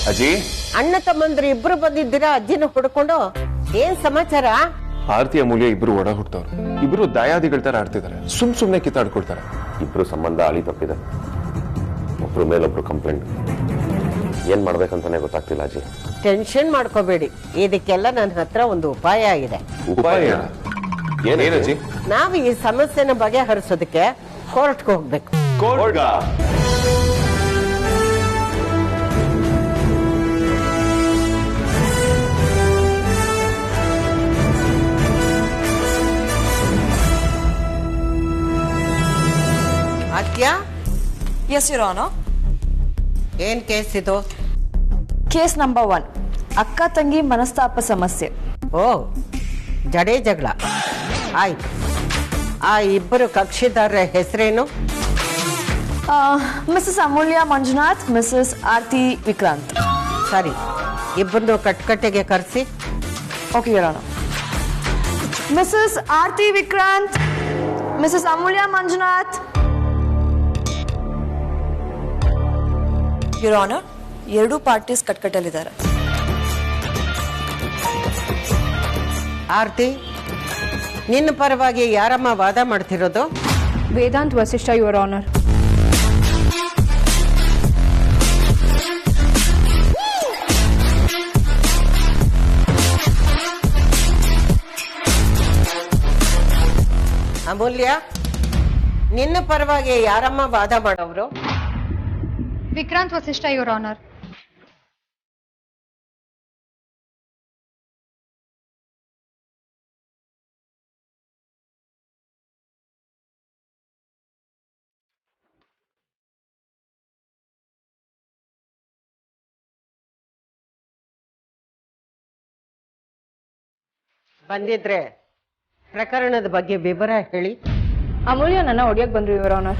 ಅಜ್ಜಿ, ಅಣ್ಣ ತಮ್ಮಂದ್ರು ಇಬ್ರು ಬಂದಿದ್ದೀರಾ ಅಜ್ಜಿನ ಹುಡ್ಕೊಂಡು. ಏನ್ ಸಮಾಚಾರ? ಆರತಿ ಅಮೂಲ್ಯ ಇಬ್ರು ಒಡ ಹುಟ್ಟವ್ರು. ಇಬ್ರು ದಾಯಾದಿಗಳ ತರ ಆಡ್ತಿದ್ದಾರೆ. ಸುಮ್ನೆ ಕಿತ್ತಾಡ್ಕೊಳ್ತಾರೆ. ಇಬ್ರು ಸಂಬಂಧ ಅಳಿ ತಪ್ಪಿದೆ. ಒಬ್ರು ಮೇಲೊಬ್ರು ಕಂಪ್ಲೇಂಟ್. ಏನ್ ಮಾಡ್ಬೇಕಂತಾನೆ ಗೊತ್ತಾಗ್ತಿಲ್ಲ ಅಜ್ಜಿ. ಟೆನ್ಷನ್ ಮಾಡ್ಕೋಬೇಡಿ, ಇದಕ್ಕೆಲ್ಲ ನನ್ನ ಹತ್ರ ಒಂದು ಉಪಾಯ ಇದೆ. ಉಪಾಯ ಏನಜ್ಜಿ? ನಾವು ಈ ಸಮಸ್ಯೆನ ಬಗೆಹರಿಸೋದಕ್ಕೆ ಕೋರ್ಟ್ಗೆ ಹೋಗ್ಬೇಕು. ಆದ್ಯಾ? Yes, Your Honor. ಏನ್ ಕೇಸ್ ಇದು? ಕೇಸ್ ನಂಬರ್ 1, ಅಕ್ಕ ತಂಗಿ ಮನಸ್ತಾಪ ಸಮಸ್ಯೆ. ಓ, ಜಡೆ ಜಗಳ. ಆಯ್ತು. ಆ ಇಬ್ಬರು ಕಕ್ಷಿದಾರರ ಹೆಸರೇನು? Mrs Amulya Manjunath, Mrs Aarti Vikrant. ಸರಿ, ಇಬ್ಬರನ್ನು ಕಟ್ಕಟ್ಟೆಗೆ ಕರೆಸಿ. Okay your honour. Mrs Aarti Vikrant, Mrs Amulya Manjunath. Your honour, ಎರಡೂ ಪಾರ್ಟೀಸ್ ಕಟ್ಕಟ್ಟಲ್ಲಿದ್ದಾರೆ. ಆರ್ತಿ, ನಿನ್ನ ಪರವಾಗಿ ಯಾರಮ್ಮ ವಾದ ಮಾಡ್ತಿರೋದು? Vedant Vasishtha, your honour. ಅಮೂಲ್ಯ, ನಿನ್ನ ಪರವಾಗಿ ಯಾರಮ್ಮ ವಾದ ಮಾಡೋರು? Vikrant Vasishtha, your honour. ಬಂದಿದ್ರೆ ಪ್ರಕರಣದ ಬಗ್ಗೆ ವಿವರ ಹೇಳಿ. ಅಮೂಲ್ಯ ನನ್ನ ಹೊಡಿಯಕ್ ಬಂದ್ರು, ಯುವರ್ ಆನರ್.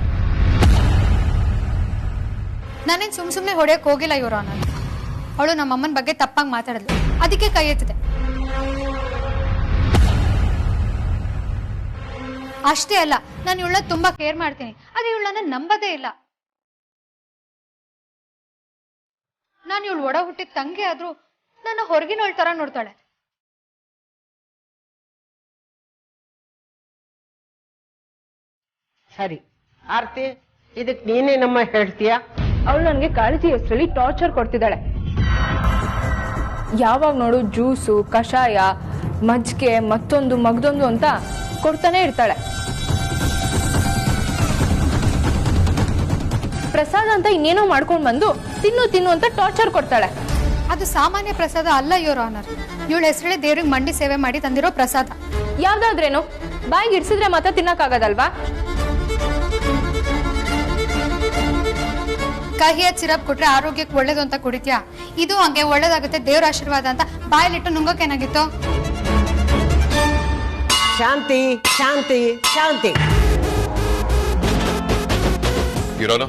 ನಾನೇನ್ ಸುಮ್ನೆ ಹೊಡೆಯಕ್ ಹೋಗಿಲ್ಲ ಯುವರ್ ಆನರ್. ಅವಳು ನಮ್ಮ ಅಮ್ಮನ ಬಗ್ಗೆ ತಪ್ಪಾಗಿ ಮಾತಾಡಿದ್ಲು, ಅದಕ್ಕೆ ಕೈ ಎತ್ತಿದೆ ಅಷ್ಟೇ. ಅಲ್ಲ, ನಾನು ಇವಳನ್ನ ತುಂಬಾ ಕೇರ್ ಮಾಡ್ತೀನಿ, ಅದು ಇವಳನ್ನ ನಂಬದೇ ಇಲ್ಲ. ನಾನು ಇವಳು ಒಡ ಹುಟ್ಟಿದ ತಂಗಿ ಆದ್ರೂ ನನ್ನ ಹೊರಗಿನವಳ ತರ ನೋಡ್ತಾಳೆ. ಸರಿ ಆರ್ತಿ, ಇದಕ್ ನೀನೇನಮ್ಮ ಹೇಳ್ತೀಯಾ? ಅವಳು ನನಗೆ ಕಾಳಜಿ ಹೆಸರಲ್ಲಿ ಟಾರ್ಚರ್ ಕೊಡ್ತಿದ್ದಾಳೆ. ಯಾವಾಗ ನೋಡು ಜ್ಯೂಸು, ಕಷಾಯ, ಮಜ್ಜಿಗೆ, ಮತ್ತೊಂದು ಮಗ್ದೊಂದು ಅಂತ ಕೊಡ್ತಾನೆ ಇರ್ತಾಳೆ. ಪ್ರಸಾದ ಅಂತ ಇನ್ನೇನೋ ಮಾಡ್ಕೊಂಡ್ ಬಂದು ತಿನ್ನು ಅಂತ ಟಾರ್ಚರ್ ಕೊಡ್ತಾಳೆ. ಅದು ಸಾಮಾನ್ಯ ಪ್ರಸಾದ ಅಲ್ಲ ಯುವರ್ ಆನರ್. ಇವಳ ಹೆಸರೇ ದೇವ್ರಿಗೆ ಮಂಡಿ ಸೇವೆ ಮಾಡಿ ತಂದಿರೋ ಪ್ರಸಾದ. ಯಾವ್ದಾದ್ರೇನು ಬಾಯಿಗೆ ಇಡ್ಸಿದ್ರೆ ಮಾತ್ರ ತಿನ್ನಕ್ಕಾಗದಲ್ವಾ? ಕಹಿಯದ್ ಸಿರಪ್ ಕೊಟ್ರೆ ಆರೋಗ್ಯಕ್ಕೆ ಒಳ್ಳೇದು ಅಂತ ಕುಡಿತ್ಯಾ? ಇದು ಹಂಗೆ ಒಳ್ಳೇದಾಗುತ್ತೆ, ದೇವ್ರ ಆಶೀರ್ವಾದ ಅಂತ ಬಾಯಲ್ಲಿಟ್ಟು ನುಂಗೋಕೇನಾಗಿತ್ತು? ಶಾಂತಿ ಶಾಂತಿ ಶಾಂತಿ. ಇರೋನು,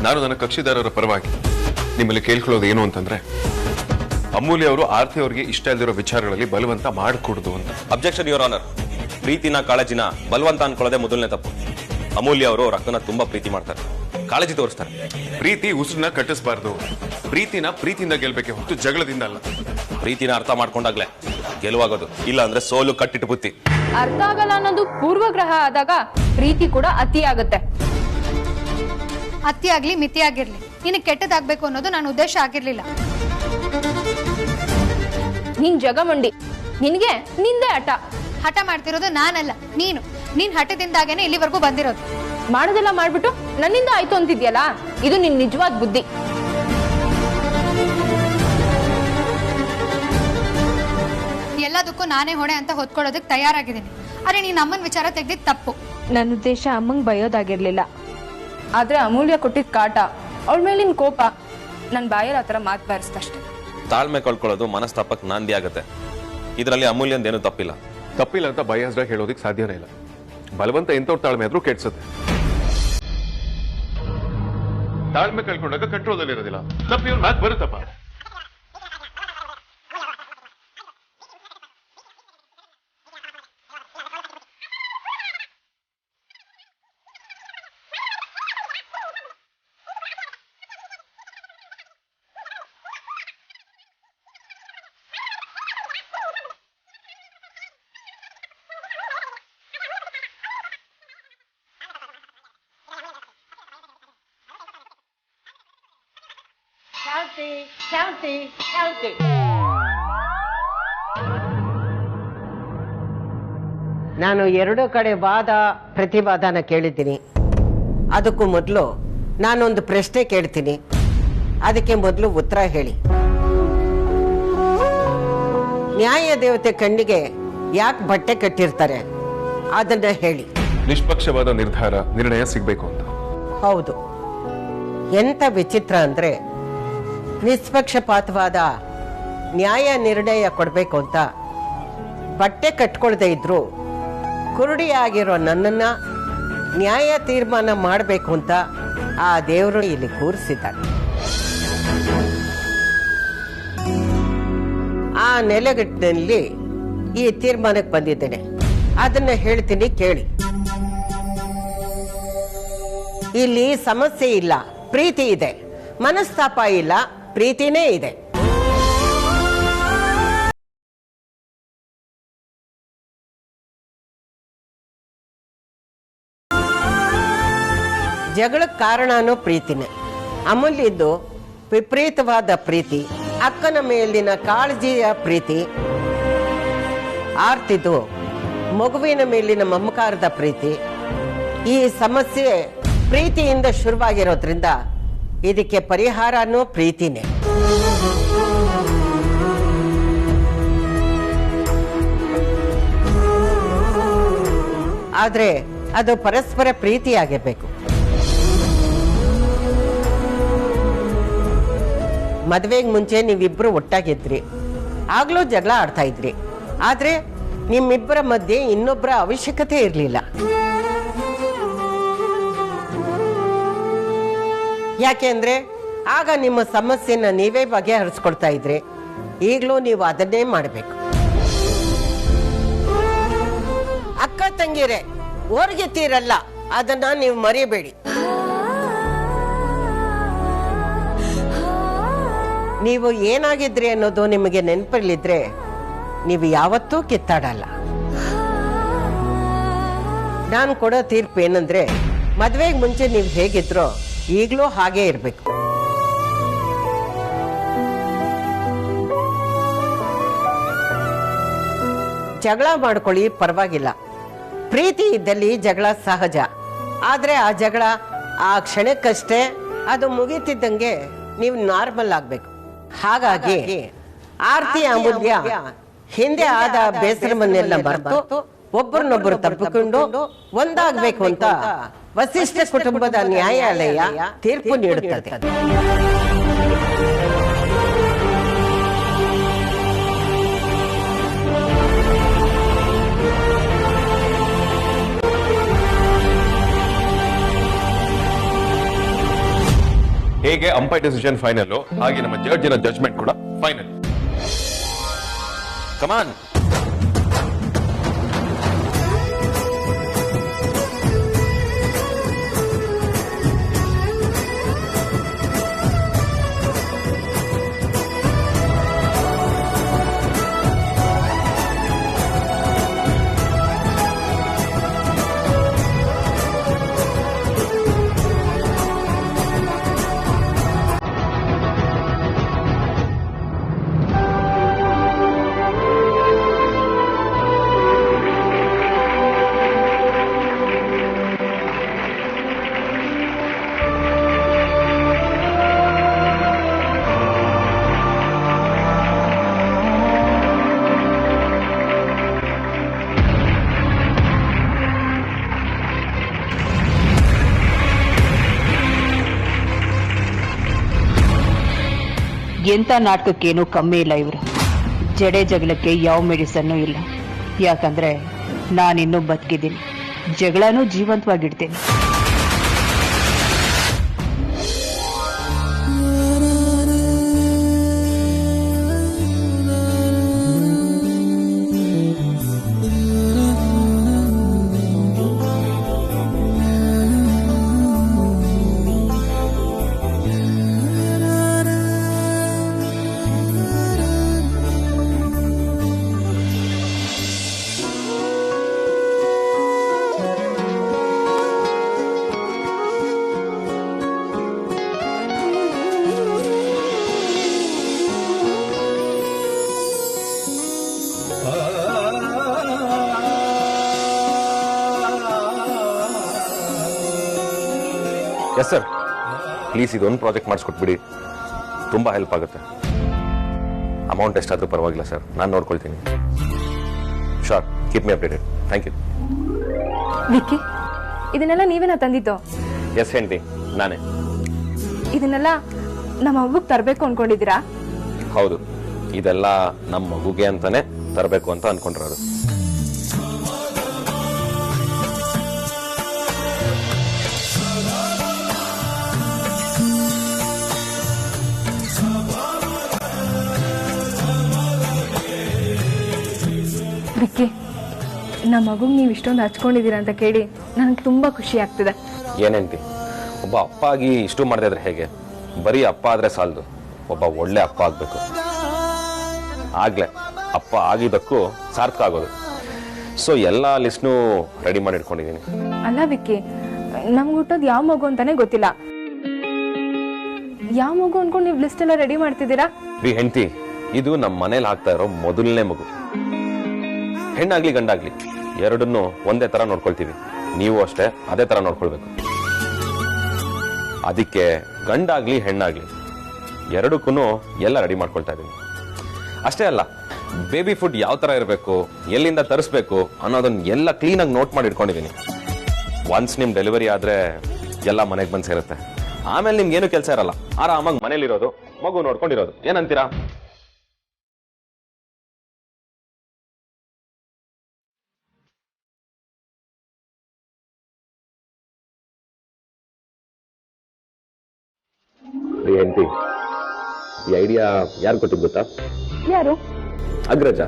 ನಾನು ನನ್ನ ಕಕ್ಷಿದಾರರ ಪರವಾಗಿ ನಿಮ್ಮಲ್ಲಿ ಕೇಳ್ಕೊಳ್ಳೋದು ಏನು ಅಂತಂದ್ರೆ, ಅಮೂಲ್ಯ ಅವರು ಆರ್ತಿ ಅವರಿಗೆ ಇಷ್ಟ ಇಲ್ದಿರೋ ವಿಚಾರಗಳಲ್ಲಿ ಬಲವಂತ ಮಾಡಿಕೊಡುದು ಅಂತ. Objection your honour. ಪ್ರೀತಿನ ಕಾಳಜಿನ ಬಲವಂತ ಅನ್ಕೊಳ್ಳೋದೇ ಮೊದಲನೇ ತಪ್ಪು. ಅಮೂಲ್ಯ ಅವರು ಅವ್ರ ಅಕ್ಕನ ತುಂಬಾ ಪ್ರೀತಿ ಮಾಡ್ತಾರೆ, ಕಾಳಜಿ ತೋರಿಸ್ತಾರೆ. ಪ್ರೀತಿ ಉಸಿರನ್ನ ಕಟ್ಟಿಸಬಾರ್ದು. ಪ್ರೀತಿಯಿಂದ ಗೆಲ್ಬೇಕೆ ಹೊತ್ತು ಜಗಳದಿಂದ ಅಲ್ಲ. ಪ್ರೀತಿನ ಅರ್ಥ ಮಾಡ್ಕೊಂಡಾಗ್ಲೇ ಗೆಲುವಾಗೋದು, ಇಲ್ಲ ಅಂದ್ರೆ ಸೋಲು ಕಟ್ಟಿಟ್ಟು ಬುತ್ತಿ. ಅರ್ಥ ಆಗಲ್ಲ ಅನ್ನೋದು ಪೂರ್ವಗ್ರಹ ಆದಾಗ ಪ್ರೀತಿ ಕೂಡ ಅತಿ ಆಗುತ್ತೆ. ಅತಿ ಆಗ್ಲಿ ಮಿತಿ ಆಗಿರ್ಲಿ, ನಿನಗೆ ಕೆಟ್ಟದಾಗ್ಬೇಕು ಅನ್ನೋದು ನನ್ನ ಉದ್ದೇಶ ಆಗಿರ್ಲಿಲ್ಲ. ನೀನ್ ಜಗಮಂಡಿ, ನಿನ್ಗೆ ನಿಂದೆ ಹಠ ಮಾಡ್ತಿರೋದು ನಾನಲ್ಲ, ನೀನು. ನೀನ್ ಹಠದಿಂದಾಗೇನೆ ಇಲ್ಲಿವರೆಗೂ ಬಂದಿರೋದು. ಮಾಡೋದೆಲ್ಲ ಮಾಡ್ಬಿಟ್ಟು ನನ್ನಿಂದ ಆಯ್ತು ಅಂತಿದ್ಯಲ್ಲ, ಇದು ನಿನ್ ನಿಜವಾದ ಬುದ್ಧಿ. ಎಲ್ಲದಕ್ಕೂ ನಾನೇ ಹೊಣೆ ಅಂತ ಹೊತ್ಕೊಳ್ಳೋದಕ್ಕೆ ತಯಾರಾಗಿದ್ದೀನಿ. ಆದ್ರೆ ನೀನ್ ಅಮ್ಮನ ವಿಚಾರ ತೆಗ್ದಿದ್ ತಪ್ಪು. ನನ್ನ ಉದ್ದೇಶ ಅಮ್ಮಂಗ್ ಬಯೋದಾಗಿರ್ಲಿಲ್ಲ, ಆದ್ರೆ ಅಮೂಲ್ಯ ಕೊಟ್ಟಿದ್ ಕಾಟ, ಅವಳ ಮೇಲೆ ನಿನ್ ಕೋಪ ನನ್ ಬಾಯಲ್ಲಿ ಆತರ ಮಾತು ಬಾರಿಸ್ತಷ್ಟೇ. ತಾಳ್ಮೆ ಕಳ್ಕೊಳ್ಳೋದು ಮನಸ್ತಾಪಕ್ ನಾಂದಿ ಆಗತ್ತೆ. ಇದರಲ್ಲಿ ಅಮೂಲ್ಯಂದೇನು ತಪ್ಪಿಲ್ಲ ಅಂತ ಬಯಾಸ್ಡಾಗಿ ಹೇಳೋದಿಕ್ ಸಾಧ್ಯನೇ ಇಲ್ಲ. ಬಲವಂತ ಎಂತವ್ರ ತಾಳ್ಮೆ ಆದ್ರೂ ಕೆಡ್ಸುತ್ತೆ. ತಾಳ್ಮೆ ಕಳ್ಕೊಂಡಾಗ ಕಂಟ್ರೋಲ್ ಅಲ್ಲಿ ಇರೋದಿಲ್ಲ. ತಪ್ಪು ಇವ್ರ ಮಾತು ಬರುತ್ತಪ್ಪ. ಶಾಂತಿ ಶಾಂತಿ ಶಾಂತಿ. ನಾನು ಎರಡು ಕಡೆ ವಾದ ಪ್ರತಿವಾದನ ಕೇಳಿದ್ದೀನಿ. ಅದಕ್ಕೂ ಮೊದಲು ನಾನೊಂದು ಪ್ರಶ್ನೆ ಕೇಳ್ತೀನಿ, ಅದಕ್ಕೆ ಮೊದಲು ಉತ್ತರ ಹೇಳಿ. ನ್ಯಾಯ ದೇವತೆ ಕಣ್ಣಿಗೆ ಯಾಕೆ ಬಟ್ಟೆ ಕಟ್ಟಿರ್ತಾರೆ ಅದನ್ನ ಹೇಳಿ. ನಿಷ್ಪಕ್ಷವಾದ ನಿರ್ಣಯ ಸಿಗ್ಬೇಕು ಅಂತ. ಹೌದು, ಎಂತ ವಿಚಿತ್ರ ಅಂದ್ರೆ ನಿಷ್ಪಕ್ಷಪಾತವಾದ ನ್ಯಾಯ ನಿರ್ಣಯ ಕೊಡಬೇಕು ಅಂತ ಬಟ್ಟೆ ಕಟ್ಕೊಳ್ದೇ ಇದ್ರು ಕುರುಡಿಯಾಗಿರೋ ನನ್ನನ್ನ ನ್ಯಾಯ ತೀರ್ಮಾನ ಮಾಡಬೇಕು ಅಂತ ಆ ದೇವರು ಇಲ್ಲಿ ಕೂರಿಸಿದ್ದಾರೆ. ಆ ನೆಲೆಗಟ್ಟಿನಲ್ಲಿ ಈ ತೀರ್ಮಾನಕ್ಕೆ ಬಂದಿದ್ದೇನೆ. ಅದನ್ನ ಹೇಳ್ತೀನಿ ಕೇಳಿ. ಇಲ್ಲಿ ಸಮಸ್ಯೆ ಇಲ್ಲ, ಪ್ರೀತಿ ಇದೆ. ಮನಸ್ತಾಪ ಇಲ್ಲ, ಪ್ರೀತಿನೇ ಇದೆ. ಜಗಳಕ್ಕೆ ಕಾರಣನೂ ಪ್ರೀತಿನೇ. ಅಮೂಲ್ಯದ್ದು ವಿಪರೀತವಾದ ಪ್ರೀತಿ, ಅಕ್ಕನ ಮೇಲಿನ ಕಾಳಜಿಯ ಪ್ರೀತಿ. ಆರ್ತಿದ್ದು ಮಗುವಿನ ಮೇಲಿನ ಮಮಕಾರದ ಪ್ರೀತಿ. ಈ ಸಮಸ್ಯೆ ಪ್ರೀತಿಯಿಂದ ಶುರುವಾಗಿರೋದ್ರಿಂದ ಇದಕ್ಕೆ ಪರಿಹಾರನೂ ಪ್ರೀತಿನೇ. ಆದ್ರೆ ಅದು ಪರಸ್ಪರ ಪ್ರೀತಿಯಾಗಿರ್ಬೇಕು. ಮದುವೆಗೆ ಮುಂಚೆ ನೀವಿಬ್ರು ಒಟ್ಟಾಗಿದ್ರಿ, ಆಗ್ಲೂ ಜಗಳ ಆಡ್ತಾ ಇದ್ರಿ. ಆದ್ರೆ ನಿಮ್ಮಿಬ್ಬರ ಮಧ್ಯೆ ಇನ್ನೊಬ್ಬರ ಅವಶ್ಯಕತೆ ಇರಲಿಲ್ಲ. ಯಾಕೆಂದ್ರೆ ಆಗ ನಿಮ್ಮ ಸಮಸ್ಯೆನ ನೀವೇ ಬಗೆಹರಿಸ್ಕೊಳ್ತಾ ಇದ್ರಿ. ಈಗಲೂ ನೀವು ಅದನ್ನೇ ಮಾಡಬೇಕು. ಅಕ್ಕ ತಂಗಿರೆ ಹೊರಗೆತ್ತೀರಲ್ಲ, ಅದನ್ನ ನೀವು ಮರೆಯಬೇಡಿ. ನೀವು ಏನಾಗಿದ್ರಿ ಅನ್ನೋದು ನಿಮಗೆ ನೆನಪಲ್ಲಿದ್ರೆ ನೀವು ಯಾವತ್ತೂ ಕಿತ್ತಾಡಲ್ಲ. ನಾನು ಕೊಡೋ ತೀರ್ಪು ಏನಂದ್ರೆ, ಮದ್ವೆಗೆ ಮುಂಚೆ ನೀವು ಹೇಗಿದ್ರೋ ಈಗಲೂ ಹಾಗೇ ಇರಬೇಕು. ಜಗಳ ಮಾಡ್ಕೊಳ್ಳಿ, ಪರವಾಗಿಲ್ಲ. ಪ್ರೀತಿ ಇದ್ದಲ್ಲಿ ಜಗಳ ಸಹಜ. ಆದ್ರೆ ಆ ಜಗಳ ಆ ಕ್ಷಣಕ್ಕಷ್ಟೇ, ಅದು ಮುಗೀತಿದ್ದಂಗೆ ನೀವು ನಾರ್ಮಲ್ ಆಗ್ಬೇಕು. ಹಾಗಾಗಿ ಆರ್ತಿ ಅಮೂಲ್ಯ ಹಿಂದೆ ಆದ ಬೇಸರವನ್ನೆಲ್ಲ ಮರೆತು ಒಬ್ಬರನ್ನೊಬ್ಬರು ತಪ್ಪಿಕೊಂಡು ಒಂದಾಗಬೇಕು ಅಂತ ವಸಿಷ್ಠ ಕುಟುಂಬದ ನ್ಯಾಯಾಲಯ ತೀರ್ಪು ನೀಡುತ್ತದೆ. ಹೇಗೆ ಅಂಪೈರ್ ಡಿಸಿಷನ್ ಫೈನಲ್, ಹಾಗೆ ನಮ್ಮ ಜಡ್ಜಿನ ಜಡ್ಜ್ಮೆಂಟ್ ಕೂಡ ಫೈನಲ್. ಕಮಾನ್. ಎಂಥ ನಾಟಕಕ್ಕೇನು ಕಮ್ಮಿ ಇಲ್ಲ ಇವರು. ಜಡೆ ಜಗಳಕ್ಕೆ ಯಾವ ಮೆಡಿಸನ್ನು ಇಲ್ಲ. ಯಾಕಂದ್ರೆ ನಾನಿನ್ನೂ ಬದುಕಿದ್ದೀನಿ, ಜಗಳನೂ ಜೀವಂತವಾಗಿಡ್ತೀನಿ. ಎಸ್ ಸರ್, ಪ್ಲೀಸ್ ಇದೊಂದು ಪ್ರಾಜೆಕ್ಟ್ ಮಾಡಿಸ್ಕೊಟ್ಬಿಡಿ, ತುಂಬ ಹೆಲ್ಪ್ ಆಗುತ್ತೆ. ಅಮೌಂಟ್ ಎಷ್ಟಾದರೂ ಪರವಾಗಿಲ್ಲ ಸರ್, ನಾನು ನೋಡ್ಕೊಳ್ತೀನಿ. Sure, keep me updated. Thank you. Vicky, ಇದನ್ನೆಲ್ಲ ನೀವೇನಾ ತಂದಿದ್ದು? ಎಸ್ ಹೆಂಡತಿ, ನಾನೇ. ಇದನ್ನೆಲ್ಲ ನಮ್ಮ ಮಗುಗೆ ತರಬೇಕು ಅನ್ಕೊಂಡಿದ್ದೀರಾ? ಹೌದು, ಇದೆಲ್ಲ ನಮ್ಮ ಮಗುಗೆ ಅಂತಾನೆ ತರಬೇಕು ಅಂತ ಅನ್ಕೊಂಡಿರೋದು. ವಿಕ್ಕಿ, ನಮ್ಮ ಮಗುಗೆ ನೀವು ಇಷ್ಟೊಂದು ಹಚ್ಕೊಂಡಿದ್ದೀರಾ ಅಂತ ಕೇಳಿ ನನಗೆ ತುಂಬ ಖುಷಿ ಆಗ್ತಿದೆ. ಏನೇಂತಿ, ಒಬ್ಬ ಅಪ್ಪ ಆಗಿ ಇಷ್ಟು ಮಾಡದೇ ಇದ್ರೆ ಹೇಗೆ? ಬರೀ ಅಪ್ಪ ಆದ್ರೆ ಸಾಲದು, ಒಬ್ಬ ಒಳ್ಳೆ ಅಪ್ಪ ಆಗ್ಬೇಕು. ಆಗ್ಲೇ ಅಪ್ಪ ಆಗಿದ್ದಕ್ಕೂ ಸಾರ್ಥಕ ಆಗೋದು. ಸೊ ಎಲ್ಲ ಲಿಸ್ಟ್ನು ರೆಡಿ ಮಾಡಿ ಇಟ್ಕೊಂಡಿದ್ದೀನಿ. ಅಲ್ಲ ವಿಕ್ಕಿ, ನಮ್ಗೆ ಹುಟ್ಟೋದು ಯಾವ ಮಗು ಅಂತಾನೆ ಗೊತ್ತಿಲ್ಲ. ಯಾವ ಮಗು ಅನ್ಕೊಂಡು ನೀವು ಲಿಸ್ಟ್ ಎಲ್ಲ ರೆಡಿ ಮಾಡ್ತಿದ್ದೀರಾ? ರೀ ಹೆಂಡತಿ, ಇದು ನಮ್ಮ ಮನೇಲಿ ಆಗ್ತಾ ಇರೋ ಮೊದಲನೇ ಮಗು. ಹೆಣ್ಣಾಗ್ಲಿ ಗಂಡಾಗ್ಲಿ ಎರಡನ್ನೂ ಒಂದೇ ತರ ನೋಡ್ಕೊಳ್ತೀವಿ. ನೀವು ಅಷ್ಟೇ ಅದೇ ತರ ನೋಡ್ಕೊಳ್ಬೇಕು. ಅದಕ್ಕೆ ಗಂಡಾಗ್ಲಿ ಹೆಣ್ಣಾಗ್ಲಿ ಎರಡಕ್ಕೂ ಎಲ್ಲ ರೆಡಿ ಮಾಡ್ಕೊಳ್ತಾ ಇದ್ದೀನಿ. ಅಷ್ಟೇ ಅಲ್ಲ, ಬೇಬಿ ಫುಡ್ ಯಾವ ತರ ಇರಬೇಕು, ಎಲ್ಲಿಂದ ತರಿಸ್ಬೇಕು ಅನ್ನೋದನ್ನ ಎಲ್ಲ ಕ್ಲೀನಾಗಿ ನೋಟ್ ಮಾಡಿ ಇಟ್ಕೊಂಡಿದ್ದೀನಿ. ಒನ್ಸ್ ನಿಮ್ ಡೆಲಿವರಿ ಆದ್ರೆ ಎಲ್ಲ ಮನೆಗೆ ಬಂದು ಸೇರುತ್ತೆ. ಆಮೇಲೆ ನಿಮ್ಗೆ ಏನು ಕೆಲಸ ಇರಲ್ಲ, ಆರಾಮಾಗಿ ಮನೇಲಿರೋದು, ಮಗು ನೋಡ್ಕೊಂಡಿರೋದು. ಏನಂತೀರಾ? ಹೆಂಡತಿ, ಈ ಐಡಿಯಾ ಯಾರು ಕೊಟ್ಟಿದ್ದು ಗೊತ್ತಾ? ಯಾರು? ಅಗ್ರಜ.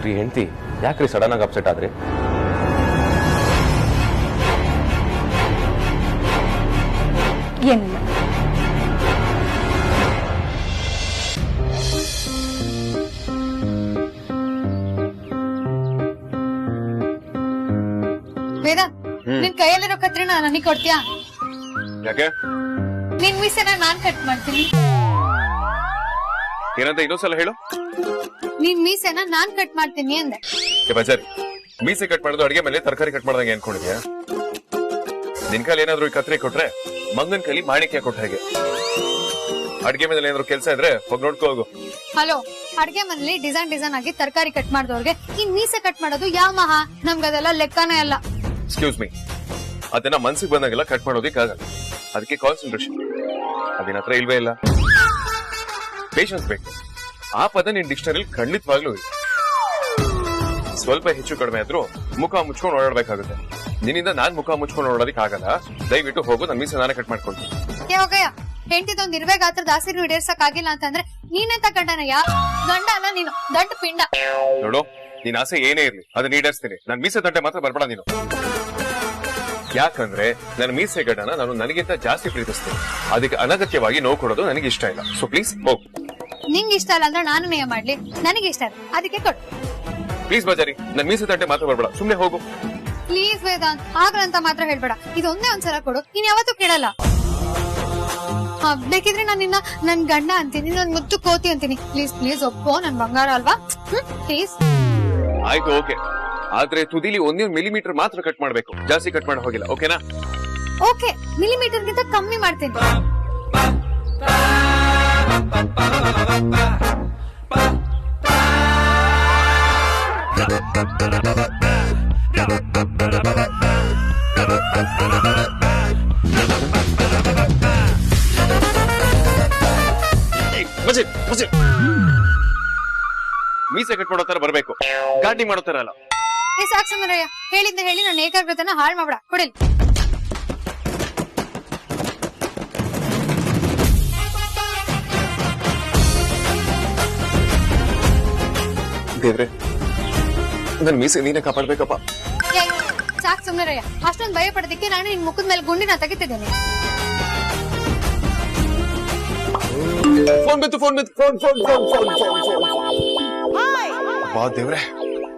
ರೀ ಹೆಂಡತಿ, ಯಾಕ್ರಿ ಸಡನ್ ಆಗಿ ಅಪ್ಸೆಟ್ ಆದ್ರಿ? ಏನಿಲ್ಲ. ವೇದ, ನಿನ್ ಕೈಯಲ್ಲಿರೋ ಕತ್ರಿನ ನನಗೆ ಕೊಡ್ತೀಯಾ? ಯಾಕೆ? ನಿನ್ ಮೀಸೆನ ನಾನ್ ಕಟ್ ಮಾಡ್ತೀನಿ. ಏನಂತ ಇನ್ನೊಂದ್ಸಲ ಹೇಳು. ನಿನ್ ಮೀಸೆನ ನಾನ್ ಕಟ್ ಮಾಡ್ತೀನಿ ಅಂದೆ. ಬಜಾರಿ, ಮೀಸೆ ಕಟ್ ಮಾಡೋದು ಅಡಿಗೆ ಮೇಲೆ ತರಕಾರಿ ಕಟ್ ಮಾಡ್ದಂಗೆ ಅನ್ಕೊಂಡಿದ್ಯಾ? ನಿನ್ ಕೈಲಿ ಏನಾದ್ರು ಈ ಕತ್ರಿ ಕೊಟ್ರೆ ಮಂಗನ್ ಕೈಲಿ ಮಾಣಿಕ್ಯ ಕೊಟ್ಟ ಹಾಗೆ. ಅಡಿಗೆ ಮೇಲೆ ಏನಾದ್ರು ಕೆಲಸ ಇದ್ರೆ ಹೋಗಿ ನೋಡ್ಕೋ ಹೋಗು. ಹಲೋ, ಅಡ್ಗೆ ಮನೇಲಿ ಡಿಸೈನ್ ಆಗಿ ತರಕಾರಿ ಕಟ್ ಮಾಡಿದವ್ರಿಗೆ ಇನ್ ಮೀಸೆ ಕಟ್ ಮಾಡೋದು ಯಾವ ಮಹಾ? ನಮ್ಗದೆಲ್ಲ ಲೆಕ್ಕನೇ ಅಲ್ಲ. ಎಕ್ಸ್ಕ್ಯೂಸ್ ಮೀ, ಅದನ್ನ ಮನ್ಸಿಗೆ ಬಂದಾಗೆಲ್ಲ ಕಟ್ ಮಾಡೋದಿಕ್ಕಾಗಲ್ಲ. ಅದಕ್ಕೆ ಕಾನ್ಸಂಟ್ರೇಷನ್ ಅದೇನ ಹತ್ರ ಇಲ್ವೇ ಇಲ್ಲ. ಪೇಷನ್ಸ್ ಬೇಕು. ಆ ಪದ ನಿನ್ ಡಿಕ್ಷನರಿ ಖಂಡಿತವಾಗ್ಲೂ ಇಲ್ಲ. ಸ್ವಲ್ಪ ಹೆಚ್ಚು ಕಡಿಮೆ ಆದ್ರೂ ಮುಖ ಮುಚ್ಕೊಂಡು ಓಡಾಡ್ಬೇಕಾಗುತ್ತೆ. ನಿನ್ನಿಂದ ನಾನ್ ಮುಖ ಮುಚ್ಕೊಂಡು ಓಡಾಡೋದಿಕ್ ಆಗಲ್ಲ. ದಯವಿಟ್ಟು ಹೋಗು, ನನ್ ಮೀಸೆ ನಾನೇ ಕಟ್ ಮಾಡ್ಕೊಳ್ತೀನಿ. ಯಾವಾಗಯ್ಯ ಹೆಂಡತಿದೊಂದು ಇರುವೆ ಗಾತ್ರದ ಹಸಿರು ಹಿಡಿಯರ್ಸಕ್ ಆಗಿಲ್ಲ ಅಂತಂದ್ರೆ ನೀನೆಂತ ಗಂಡನಯ್ಯ? ಗಂಡ ಅಲ್ಲ ನೀನು, ದಂಡ ಪಿಂಡ. ನೋಡು, ನಿನ್ ಆಸೆ ಏನೇ ಇರ್ಲಿ ಅದನ್ನ ಈಡೇರಿಸ್ತೀನಿ. ನನ್ ಮೀಸೆ ದಂಟೆ ಮಾತ್ರ ಬರ್ಬೇಡ ನೀನು. ಯಾಕಂದ್ರೆ ನನ್ನ ಮೀಸೆ ಗಡ್ಡನ ನಾನು ನನಗಿಂತ ಜಾಸ್ತಿ ಪ್ರೀತಿಸ್ತೀನಿ. ಅದಕ್ಕೆ ಅನಗತ್ಯವಾಗಿ ನೋವು ಕೊಡೋದು ನನಗೆ ಇಷ್ಟ ಇಲ್ಲ. ಸೊ ಪ್ಲೀಸ್ ಹೋಗು. ನಿಂಗೆ ಇಷ್ಟ ಇಲ್ಲ ಅಂದ್ರೆ ನಾನು ನೇಯ ಮಾಡ್ಲಿ? ನನಗೆ ಇಷ್ಟ ಇಲ್ಲ, ಅದಕ್ಕೆ ಕೊಡು. ಪ್ಲೀಸ್ ಬಜಾರಿ, ನನ್ ಮೀಸೆ ದಂಟೆ ಮಾತ್ರ ಬರ್ಬೇಡ, ಸುಮ್ನೆ ಹೋಗು. ಪ್ಲೀಸ್ ವೇದಾಂತ್, ಆಗ್ಲಂತ ಮಾತ್ರ ಹೇಳ್ಬೇಡ. ಇದೊಂದೇ ಒಂದ್ಸಲ ಕೊಡು, ನೀನ್ ಯಾವತ್ತೂ ಕೇಳಲ್ಲ. ಬೇಕಿದ್ರೆ ನಾನು ನಿನ್ನ ನನ್ ಗಂಡ ಅಂತೀನಿ, ನನ್ ಮುತ್ತು ಕೋತಿ ಅಂತೀನಿ. ಪ್ಲೀಸ್ ಪ್ಲೀಸ್ ಒಪ್ಪೋ, ನನ್ ಬಂಗಾರ ಅಲ್ವಾ? ಪ್ಲೀಸ್. ಆಯ್ತು, ಓಕೆ. ಆದ್ರೆ ತುದಿಲಿ 1 ಮಿಲಿಮೀಟರ್ ಮಾತ್ರ ಕಟ್ ಮಾಡ್ಬೇಕು, ಜಾಸ್ತಿ ಕಟ್ ಮಾಡೋ ಹೋಗಿಲ್ಲ. ಓಕೆನಾ? ಓಕೆ, ಮಿಲಿಮೀಟರ್ ಗಿಂತ ಕಮ್ಮಿ ಮಾಡ್ತೀನಿ. ಮೀಸೆ ಕಟ್ ಮಾಡೋ ತರ ಬರ್ಬೇಕು, ಗಾಡಿ ಮಾಡೋ ತರ ಅಲ್ಲ. ಸಾಕು ಸುಂದರಯ್ಯ, ಹೇಳಿದ್ದೆ ಹೇಳಿ ನನ್ನ ಏಕಾಗ್ರತೆನ ಹಾಳು ಮಾಡ್ಬೇಡ. ಕೊಡಿಲ್. ದೇವ್ರೆ, ನನ್ ಮೀಸೆ ನೀನೇ ಕಾಪಾಡ್ಬೇಕಪ್ಪ. ಸಾಕು ಸುಂದರಯ್ಯ, ಅಷ್ಟೊಂದು ಭಯ ಪಡೋದಕ್ಕೆ ನಾನು ನಿನ್ ಮುಖದ ಮೇಲೆ ಗುಂಡಿನ ತೆಗಿತಿದ್ದೇನೆ. ಫೋನ್ ಬಂತು, ಫೋನ್ ಬಂತು, phone phone phone phone phone phone. ಬಾ ದೇವ್ರೆ,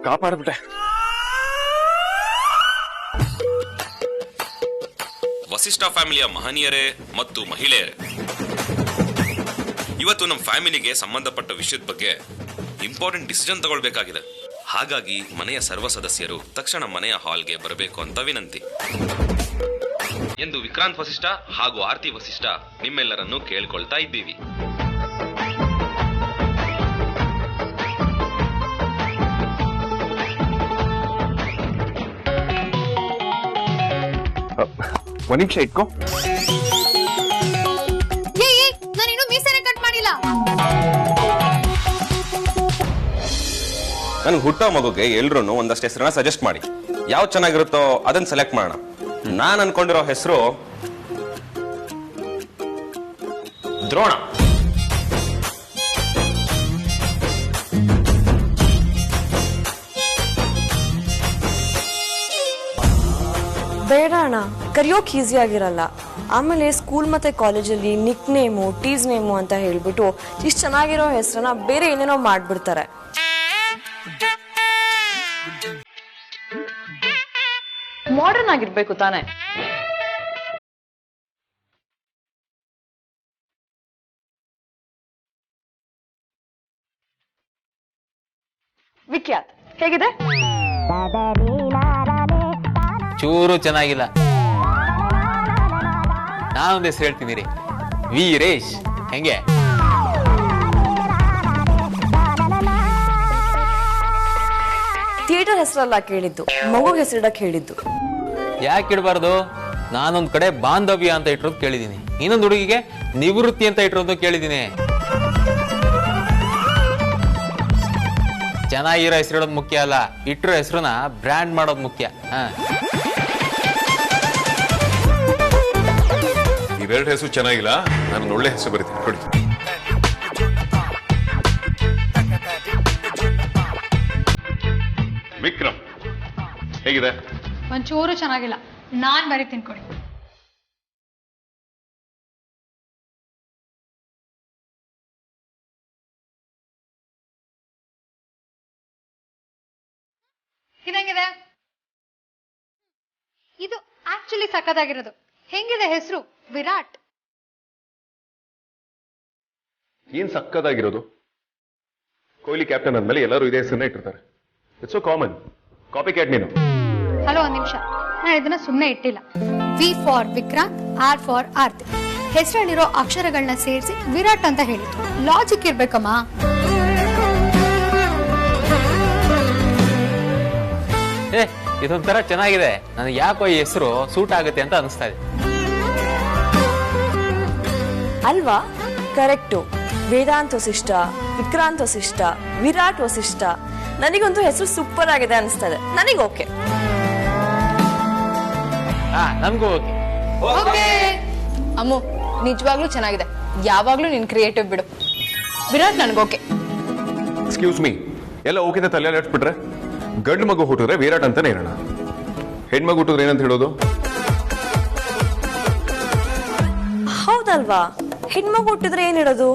ಕಾಪಾಡ್ಬಿಟ್ಟೆ. ವಸಿಷ್ಠ ಫ್ಯಾಮಿಲಿಯ ಮಹನೀಯರೇ ಮತ್ತು ಮಹಿಳೆಯರೇ, ಇವತ್ತು ನಮ್ಮ ಫ್ಯಾಮಿಲಿಗೆ ಸಂಬಂಧಪಟ್ಟ ವಿಷಯದ ಬಗ್ಗೆ ಇಂಪಾರ್ಟೆಂಟ್ ಡಿಸಿಷನ್ ತಗೊಳ್ಬೇಕಾಗಿದೆ. ಹಾಗಾಗಿ ಮನೆಯ ಸರ್ವ ಸದಸ್ಯರು ತಕ್ಷಣ ಮನೆಯ ಹಾಲ್ಗೆ ಬರಬೇಕು ಅಂತ ವಿನಂತಿ ಎಂದು ವಿಕ್ರಾಂತ್ ವಸಿಷ್ಠ ಹಾಗೂ ಆರ್ತಿ ವಸಿಷ್ಠ ನಿಮ್ಮೆಲ್ಲರನ್ನು ಕೇಳ್ಕೊಳ್ತಾ ಇದ್ದೀವಿ. ಒಂದ್ ನಿಮಿಷ ಇಟ್ಕೋ. ನಾನು ಇನ್ನೂ ಮೀಸೆನೆ ಕಟ್ ಮಾಡಿಲ್ಲ. ನನ್ ಹುಟ್ಟೋ ಮಗುಗೆ ಎಲ್ರು ಒಂದಷ್ಟು ಹೆಸರನ್ನ ಸಜೆಸ್ಟ್ ಮಾಡಿ. ಯಾವ್ದು ಚೆನ್ನಾಗಿರುತ್ತೋ ಅದನ್ನ ಸೆಲೆಕ್ಟ್ ಮಾಡೋಣ. ನಾನ್ ಅನ್ಕೊಂಡಿರೋ ಹೆಸರು ದ್ರೋಣ. ಬೇಡ ಅಣ್ಣ, ಕರಿಯೋಕ್ ಈಸಿ ಆಗಿರಲ್ಲ. ಆಮೇಲೆ ಸ್ಕೂಲ್ ಮತ್ತೆ ಕಾಲೇಜಲ್ಲಿ ನಿಕ್ ನೇಮು, ಟೀಸ್ ನೇಮು ಅಂತ ಹೇಳ್ಬಿಟ್ಟು ಇಷ್ಟು ಚೆನ್ನಾಗಿರೋ ಹೆಸರನ್ನ ಬೇರೆ ಏನೇನೋ ಮಾಡ್ಬಿಡ್ತಾರೆ. ಮಾಡರ್ನ್ ಆಗಿರ್ಬೇಕು ತಾನೆ. ವಿಖ್ಯಾತ್ ಹೇಗಿದೆ? ಚೂರು ಚೆನ್ನಾಗಿಲ್ಲ. ನಾನೊಂದು ಹೆಸರು ಹೇಳ್ತೀನಿ ರೀ, ವೀರೇಶ್. ಹೆಂಗೆ? ಥಿಯೇಟರ್ ಹೆಸರಲ್ಲ ಕೇಳಿದ್ದು, ಮಗುಗೆ ಹೆಸರಿಡಕ್ ಹೇಳಿದ್ದು. ಯಾಕೆ ಇಡಬಾರ್ದು? ನಾನೊಂದ್ ಕಡೆ ಬಾಂಧವ್ಯ ಅಂತ ಇಟ್ಟಿರೋದು ಕೇಳಿದೀನಿ, ಇನ್ನೊಂದು ಹುಡುಗಿಗೆ ನಿವೃತ್ತಿ ಅಂತ ಇಟ್ಟಿರೋದು ಕೇಳಿದೀನಿ. ಚೆನ್ನಾಗಿರೋ ಹೆಸರಿಡೋದು ಮುಖ್ಯ ಅಲ್ಲ, ಇಟ್ಟಿರೋ ಹೆಸರನ್ನ ಬ್ರ್ಯಾಂಡ್ ಮಾಡೋದು ಮುಖ್ಯ. ಇವೆರಡು ಹೆಸರು ಚೆನ್ನಾಗಿಲ್ಲ, ನಾನು ಒಳ್ಳೆ ಹೆಸರು ಬರೀತೀನಿ ಕೊಡಿ. ವಿಕ್ರಮ್ ಹೇಗಿದೆ? ಒಂಚೂರು ಚೆನ್ನಾಗಿಲ್ಲ, ನಾನ್ ಬರೀತೀನಿ ಕೊಡಿ. ಇದಂಗಿದೆ. ಇದು ಆಕ್ಚುಲಿ ಸಖತ್ತಾಗಿರೋದು. ಹೆಂಗಿದೆ ಹೆಸರು? ವಿರಾಟ್. ಏನ್ ಸಕ್ಕದಾಗಿರೋದು? ಕೊಹ್ಲಿ ಕ್ಯಾಪ್ಟನ್ ಅಂದ್ಮೇಲೆ ಎಲ್ಲರೂ ಇದೇ ಹೆಸರನ್ನ ಇಟ್ಟಿರ್ತಾರೆ. It's so common. Copy cat ನೀನು. ಹಲೋ, ಒಂದ್ ನಿಮಿಷ, ನಾನು ಇದನ್ನ ಸುಮ್ಮನೆ ಇಟ್ಟಿಲ್ಲ. V for Vikrant, R for Aarti. ಹೆಸರಲ್ಲಿರೋ ಅಕ್ಷರಗಳನ್ನ ಸೇರಿಸಿ ವಿರಾಟ್ ಅಂತ ಹೇಳಿದ್ರು. ಲಾಜಿಕ್ ಇರ್ಬೇಕಮ್ಮ. ಇದೊಂಥರ ಚೆನ್ನಾಗಿದೆ. ನನಗೆ ಯಾಕೋ ಈ ಹೆಸರು ಸೂಟ್ ಆಗುತ್ತೆ ಅಂತ ಅನಿಸ್ತಾ ಇದೆ. ಅಲ್ವಾ? ಕರೆಕ್ಟು. ವೇದಾಂತ್ ವಸಿಷ್ಠ, ವಿಕ್ರಾಂತ್ ವಸಿಷ್ಠ, ವಿರಾಟ್ ವಸಿಷ್ಠ. ನನಗಂತೂ ಹೆಸರು ಸೂಪರ್ ಆಗಿದೆ ಅನಿಸ್ತದೆ. ನನಗೆ ಓಕೆ. ನನ್ಗೂ ಓಕೆ. ಅಮ್ಮು, ನಿಜವಾಗ್ಲೂ ಚೆನ್ನಾಗಿದೆ. ಯಾವಾಗ್ಲೂ ನಿನ್ ಕ್ರಿಯೇಟಿವ್ ಬಿಡು. ವಿರಾಟ್ ನನ್ಗೋಕೆ. ಎಕ್ಸ್ಕ್ಯೂಸ್ ಮೀ, ಎಲ್ಲ ಓಕೆ ತಲೆ ಅಲ್ಲಾಡ್ಸ್ಬಿಟ್ರೆ? ಗಂಡು ಮಗು ಹುಟ್ಟಿದ್ರೆ ವಿರಾಟ್ ಅಂತಾನೆ ಇರೋಣ, ಹೆಣ್ಮಗು ಹುಟ್ಟಿದ್ರೆ ಏನಂತ ಹೇಳೋದು? ಹೌದಲ್ವಾ? ಹೆಣ್ಮಗು ಹುಟ್ಟಿದ್ರೆ ಏನಿಡೋದು?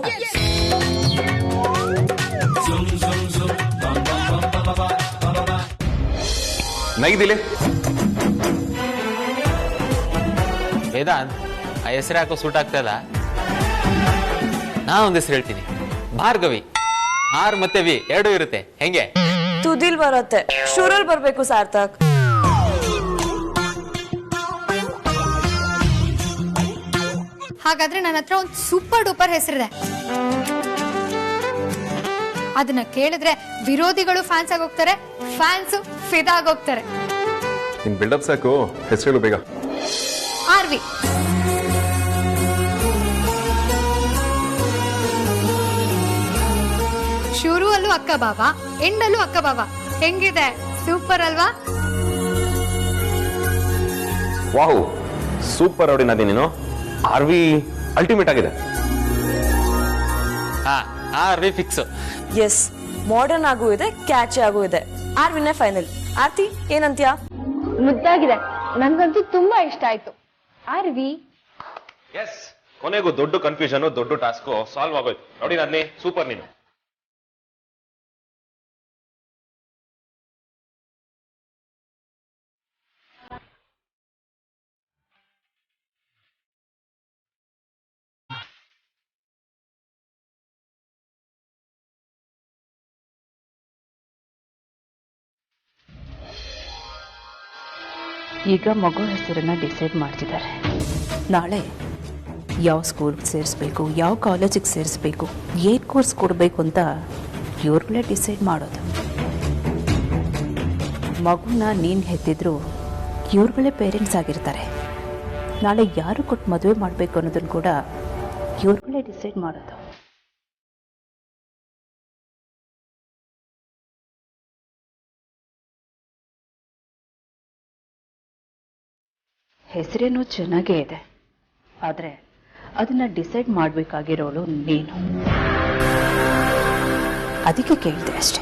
ನೈದಿಲೆ. ವೇದಾಂತ್, ಆ ಹೆಸರು ಯಾಕೋ ಸೂಟ್ ಆಗ್ತಾ ಇಲ್ಲ. ನಾನೊಂದು ಹೆಸರು ಹೇಳ್ತೀನಿ, ಭಾರ್ಗವಿ. ಆರ್ ಮತ್ತೆ ವಿ ಎರಡೂ ಇರುತ್ತೆ. ಹೆಂಗೆ? ತುದಿಲ್ ಬರುತ್ತೆ, ಶೂರಲ್ಲಿ ಬರ್ಬೇಕು ಸಾರ್ಥಕ್. ಹಾಗಾದ್ರೆ ನನ್ನ ಹತ್ರ ಒಂದು ಸೂಪರ್ ಡೂಪರ್ ಹೆಸರಿದೆ. ಅದನ್ನ ಕೇಳಿದ್ರೆ ವಿರೋಧಿಗಳು ಫ್ಯಾನ್ಸ್ ಆಗೋಗ್ತಾರೆ, ಫ್ಯಾನ್ಸ್ ಫಿದಾ ಆಗೋಗ್ತಾರೆ. ನಿನ್ ಬಿಲ್ಡಪ್ ಸಾಕು, ಹೆಸರು ಬೇಗ. ಆರ್ವಿ. ಶುರು ಅಲ್ಲೂ ಅಕ್ಕ ಬಾಬಾ, ಎಂಡಲ್ಲೂ ಅಕ್ಕ ಬಾಬಾ. ಹೆಂಗಿದೆ? ಸೂಪರ್ ಅಲ್ವಾ? ವಾಹ್, ಸೂಪರ್ ಹೊಡಿನದಿ ನೀನು. ಆರ್ವಿ ಅಲ್ಟಿಮೇಟ್ ಆಗಿದೆ. ಆರ್ವಿ ಫಿಕ್ಸ್. ಎಸ್, ಮಾಡರ್ನ್ ಆಗೂ ಇದೆ, ಕ್ಯಾಚ್ ಆಗೂ ಇದೆ. ಆರ್ವಿನೇ ಫೈನಲ್. ಆರ್ತಿ ಏನಂತ್ಯಾ? ಮುದ್ದಾಗಿದೆ, ನನ್ಗಂತೂ ತುಂಬಾ ಇಷ್ಟ ಆಯ್ತು. ಆರ್ವಿ. ಎಸ್, ಕೊನೆಗೂ ದೊಡ್ಡ ಕನ್ಫ್ಯೂಷನ್, ದೊಡ್ಡ ಟಾಸ್ಕ್ ಸಾಲ್ವ್ ಆಗೋಯ್ತು. ನೋಡಿ ನನ್ನಿ, ಸೂಪರ್ ನೀನು. ಈಗ ಮಗು ಹೆಸರನ್ನ ಡಿಸೈಡ್ ಮಾಡ್ತಿದ್ದಾರೆ. ನಾಳೆ ಯಾವ ಸ್ಕೂಲ್ಗೆ ಸೇರಿಸ್ಬೇಕು, ಯಾವ ಕಾಲೇಜಿಗೆ ಸೇರಿಸ್ಬೇಕು, ಏನು ಕೋರ್ಸ್ ಕೊಡಬೇಕು ಅಂತ ಇವ್ರುಗಳೇ ಡಿಸೈಡ್ ಮಾಡೋದು. ಮಗುನ ನೀನು ಹೆತ್ತಿದ್ರು ಇವ್ರುಗಳೇ ಪೇರೆಂಟ್ಸ್ ಆಗಿರ್ತಾರೆ. ನಾಳೆ ಯಾರು ಕೊಟ್ಟು ಮದುವೆ ಮಾಡಬೇಕು ಅನ್ನೋದನ್ನು ಕೂಡ ಇವ್ರುಗಳೇ ಡಿಸೈಡ್ ಮಾಡೋದು. ಹೆಸರೇನೋ ಚೆನ್ನಾಗೇ ಇದೆ, ಆದರೆ ಅದನ್ನ ಡಿಸೈಡ್ ಮಾಡಬೇಕಾಗಿರೋಳು ನೀನು. ಅದಕ್ಕೆ ಕೇಳಿದೆ ಅಷ್ಟೆ.